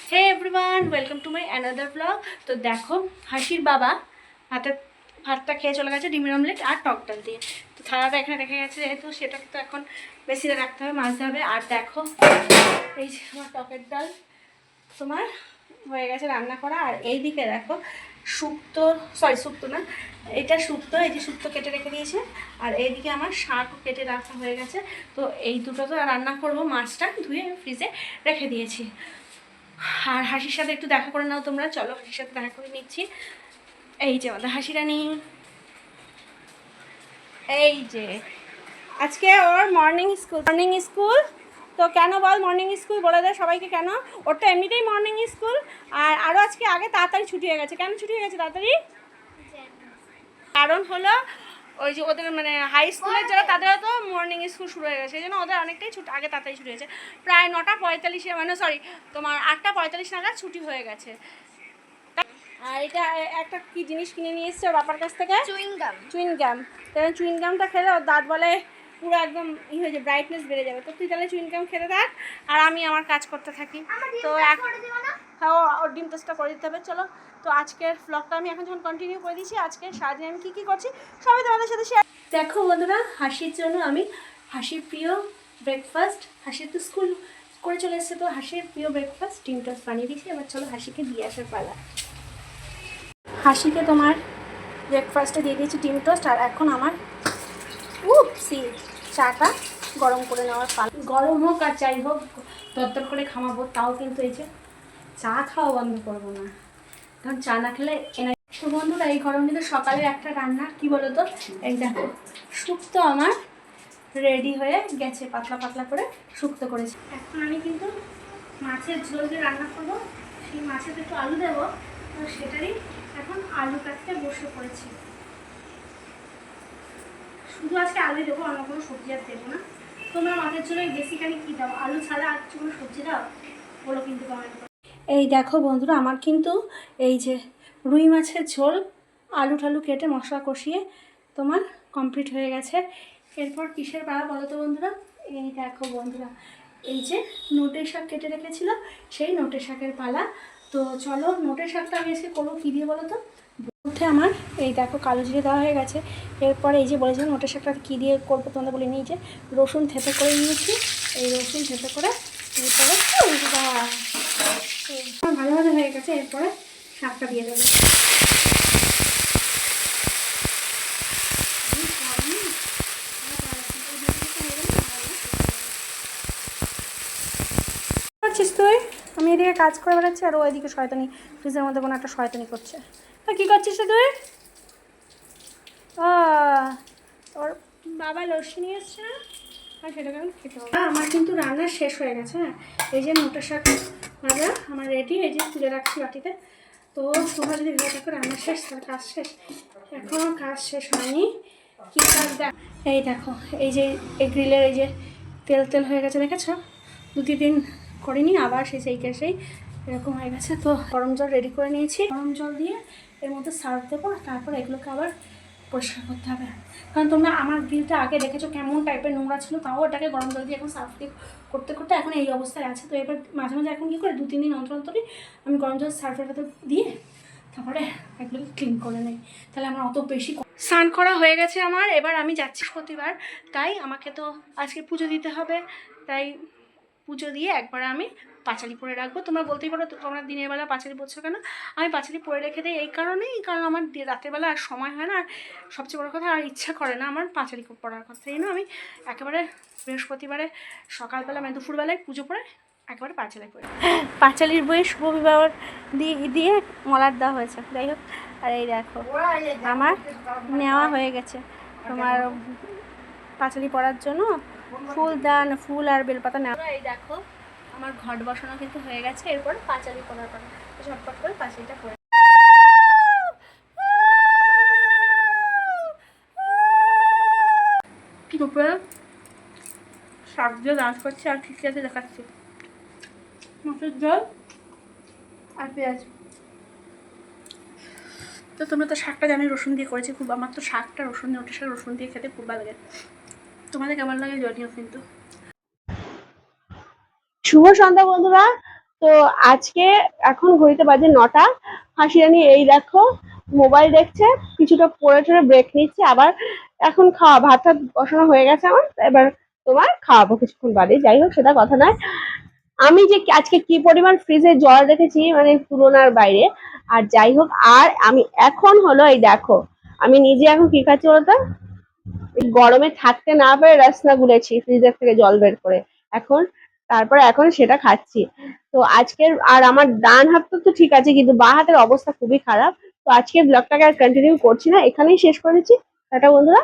Hey everyone, welcome to my another blog. তো দেখো, হাসির বাবা ভাতটা খেয়ে চলে গেছে ডিমের অমলেট আর টক ডাল দিয়ে। তো থালাটা এখানে রেখে গেছে, যেহেতু সেটাকে তো এখন বেশি রাখতে হবে, মাজতে হবে। আর দেখো, এই যে আমার টকের ডাল তোমার হয়ে গেছে রান্না করা। আর এই দিকে দেখো শুক্তো, শুক্তো না, এটা শুক্তো, এই যে শুক্তো কেটে রেখে দিয়েছে। আর এইদিকে আমার শাকও কেটে রাখা হয়ে গেছে। তো এই দুটো তো রান্না করবো, মাছটা ধুয়ে আমি ফ্রিজে রেখে দিয়েছি। আর হাসির সাথে একটু দেখা করে নাও তোমরা, চলো হাসির সাথে দেখা করে নিচ্ছি। এই যে আমাদের হাসিরানি, এই যে আজকে ওর মর্নিং স্কুল। তো কেন বল মর্নিং স্কুল, বলে দেয় সবাইকে কেন। ওর তো এমনিতেই মর্নিং স্কুল, আর আরও আজকে আগে তাড়াতাড়ি ছুটি হয়ে গেছে। কেন ছুটি হয়ে গেছে তাড়াতাড়ি? কারণ হলো ওই যে ওদের মানে হাই স্কুলের যারা, তাদেরও তো মর্নিং স্কুল শুরু হয়ে গেছে, সেই জন্য ওদের অনেকটাই আগে তাড়াতাড়ি ছুটি হয়েছে। প্রায় 9:45, মানে তোমার 8:45 নাগাদ ছুটি হয়ে গেছে। আর এটা একটা কি জিনিস কিনে নিয়ে এসছে ওর বাবার কাছ থেকে, চুইংগাম। তাহলে চুইংগামটা খেলে ওর দাঁত বলে পুরো একদম হয়ে যাবে, ব্রাইটনেস বেড়ে যাবে। তো তুই তাহলে চুইংগাম খেতে থাক আর আমি আমার কাজ করতে থাকি। তো হ্যাঁ, ওর ডিম টেস্টটা করে দিতে হবে। চলো, তো আজকের ব্লগটা আমি এখন যখন কন্টিনিউ করে দিচ্ছি, আজকে সারাদিন আমি কী করছি সবাই তোমাদের সাথে শেয়ার। দেখো বন্ধুরা, হাসির জন্য আমি হাসির প্রিয় ব্রেকফাস্ট, হাসির তো স্কুল করে চলে এসেছে, তো হাসির প্রিয় ব্রেকফাস্ট ডিম টোস্ট বানিয়ে দিয়েছি। এবার চলো হাসিকে দিয়ে আসার পালা। হাসিকে তোমার ব্রেকফাস্টে দিয়ে দিয়েছি ডিম টোস্ট। আর এখন আমার চাটা গরম করে নেওয়ার পালা। গরম হোক আর যাই হোক, তরতর করে খামাবো, তাও কিন্তু এই যে চা খাওয়া বন্ধ করবো না, কারণ চা না খেলে তো বন্ধুরা এই গরম দিনে সকালে একটা রান্না কি বলো তো, এই দেখো শুক্তো আমার রেডি হয়ে গেছে, পাতলা পাতলা করে শুক্তো করেছি। এখন আমি কিন্তু মাছের ঝোল দিয়ে রান্না করবো, সেই মাছের একটু আলু দেবো, তো সেটারই এখন আলু কাটতে বসে পড়েছি। শুধু আজকে আলু দেবো, অন্য কোনো সবজি আর দেবো না। তোমরা মাছের ঝোলে বেসিক্যালি কী দাও, আলু ছাড়া আর কিছু কোনো সবজি দাও বলো কিন্তু কমেন্ট করো। এই দেখো বন্ধুরা, আমার কিন্তু এই যে রুই মাছের ঝোল আলু টালু কেটে মশলা কষিয়ে তোমার কমপ্লিট হয়ে গেছে। এরপর কিসের পালা বলো তো বন্ধুরা? এই দেখো বন্ধুরা, এই যে নোটের শাক কেটে রেখেছিল, সেই নোটের শাকের পালা। তো চলো, নোটের শাকটা আমি আজকে করবো কী দিয়ে বলো তো। মধ্যে আমার এই দেখো কালো জিরে দেওয়া হয়ে গেছে। এরপরে এই যে বলেছিলাম নোটের শাকটা কী দিয়ে করবো তোমাদের বলে নিই, যে রসুন থেঁতে করে নিয়েছি। এই রসুন থেঁতে করে এরপরে ভালো ভালো হয়ে গেছে। এরপরে শাকটা দিয়ে দেবো। করছিস তুই? আমি এদিকে কাজ করে বেড়াচ্ছি আর ও এদিকে শয়তানি, ফ্রিজের মধ্যে কোনো একটা শয়তানি করছে। তা কী করছিস তুই? ওর বাবা লস্যি নিয়ে এসছে না, আর সেটাকে আমি খেতে হবে। আমার কিন্তু রান্না শেষ হয়ে গেছে। হ্যাঁ, এই যে নোটের শাক ভাজা আমার রেডি, এই যে তুলে রাখছি বাটিতে। তো তোমরা যদি ভেবে থাকো রান্না শেষ, তার কাজ শেষ, এখনও কাজ শেষ হয়নি। কী কাজ দেখ, এই দেখো এই যে এই গ্রিলের এই যে তেল তেল হয়ে গেছে, দেখেছো? 2-3 দিন করিনি, আবার সেই এরকম হয়ে গেছে। তো গরম জল রেডি করে নিয়েছি, গরম জল দিয়ে এর মধ্যে সার্ফ দেবো, তারপর এগুলোকে আবার পরিষ্কার করতে হবে। কারণ তোমরা আমার গ্রিলটা আগে দেখেছো কেমন টাইপের নোংরা ছিল, তাও ওটাকে গরম জল দিয়ে এখন সার্ফ দিয়ে করতে করতে এখন এই অবস্থায় আছে। তো এবার মাঝে মাঝে এখন কী করে 2-3 দিন অন্তর অন্তরই আমি গরম জল সার্ফের ভেতর দিয়ে তারপরে এগুলোকে ক্লিন করে নিই, তাহলে আমার অত বেশি। স্নান করা হয়ে গেছে আমার, এবার আমি যাচ্ছি প্রতিবার, তাই আমাকে তো আজকে পুজো দিতে হবে। তাই পুজো দিয়ে একবার আমি পাঁচালি পরে রাখবো। তোমরা বলতেই পারো তোমরা দিনের বেলা পাঁচালি পরছো কেন? আমি পাঁচালি পরে রেখে দিই এই কারণেই, কারণ আমার রাতের বেলা আর সময় হয় না, আর সবচেয়ে বড়ো কথা আর ইচ্ছা করে না আমার পাঁচালি পরার কথা। এই না, আমি একেবারে বৃহস্পতিবারে সকালবেলা মানে দুপুরবেলায় পুজো করে একেবারে পাঁচালি পরে, পাঁচালির বইয়ে শুভ বিবাহ দিয়ে মলার দেওয়া হয়েছে। যাই হোক, আর এই দেখো আমার নেওয়া হয়ে গেছে তোমার পাঁচালি পরার জন্য ফুল আর বেলপাতা নেওয়া। এই দেখো আমার ঘট বসানো কিন্তু হয়ে গেছে, এরপর পাঁচালি পরার পর ঝটপট করে পাঁচালিটা পরে। দুপুরে শাক দিয়ে ডান্স করছি আর খিচুড়িতে দেখাচ্ছি মাছের ঝোল আর পেঁয়াজ। তো তোমরা তো শাকটা জানি রসুন দিয়ে করেছি, খুব আমার তো শাকটা রসুন দিয়ে, ওটা শাক রসুন দিয়ে খেতে খুব ভালো লাগে। তোমাদের কেমন লাগে জানিও কিন্তু। শুভ সন্ধ্যা বন্ধুরা, তো আজকে এখন ঘড়িতে বাজে 9টা। হাসি রানী এই দেখো মোবাইল দেখছে, কিছুটা পড়ে টরে ব্রেক নিচ্ছে, আবার এখন খাওয়া ভাত টাত বসানো হয়ে গেছে আমার, এবার তোমার খাওয়াবো কিছুক্ষণ বাদে। যাই হোক সেটা কথা নয়। আমি যে আজকে কি পরিমাণ ফ্রিজে জল রেখেছি মানে তুলনার বাইরে। আর যাই হোক, আর আমি এখন হলো এই দেখো আমি নিজে এখন কি খাচ্ছি বলতো, গরমে থাকতে না পেরে রসনা গুলেছি ফ্রিজের থেকে জল বের করে এখন, তারপরে এখন সেটা খাচ্ছি। তো আজকের আর আমার ডান হাতটা তো ঠিক আছে, কিন্তু বাঁ হাতের অবস্থা খুবই খারাপ। তো আজকের ব্লগটাকে আর কন্টিনিউ করছি না, এখানেই শেষ করেছি। টাটা বন্ধুরা।